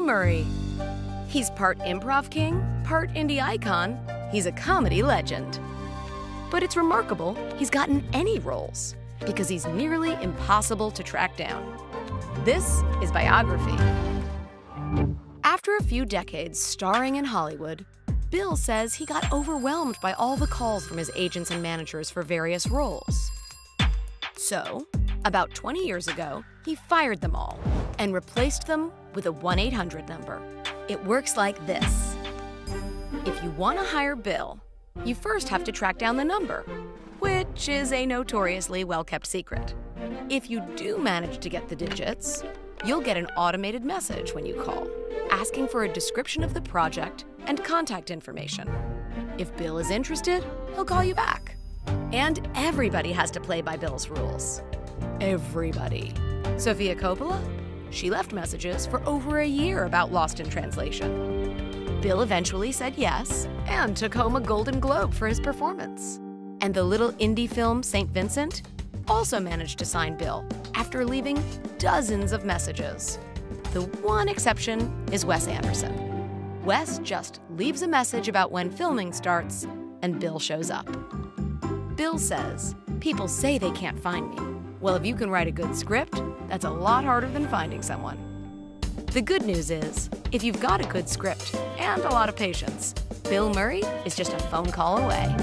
Murray. He's part improv king, part indie icon. He's a comedy legend. But it's remarkable he's gotten any roles because he's nearly impossible to track down. This is Biography. After a few decades starring in Hollywood, Bill says he got overwhelmed by all the calls from his agents and managers for various roles. So, about 20 years ago, he fired them all and replaced them with a 1-800 number. It works like this. If you want to hire Bill, you first have to track down the number, which is a notoriously well-kept secret. If you do manage to get the digits, you'll get an automated message when you call, asking for a description of the project and contact information. If Bill is interested, he'll call you back. And everybody has to play by Bill's rules. Everybody. Sofia Coppola? She left messages for over a year about Lost in Translation. Bill eventually said yes and took home a Golden Globe for his performance. And the little indie film St. Vincent also managed to sign Bill after leaving dozens of messages. The one exception is Wes Anderson. Wes just leaves a message about when filming starts, and Bill shows up. Bill says, "People say they can't find me." Well, if you can write a good script, that's a lot harder than finding someone. The good news is, if you've got a good script and a lot of patience, Bill Murray is just a phone call away.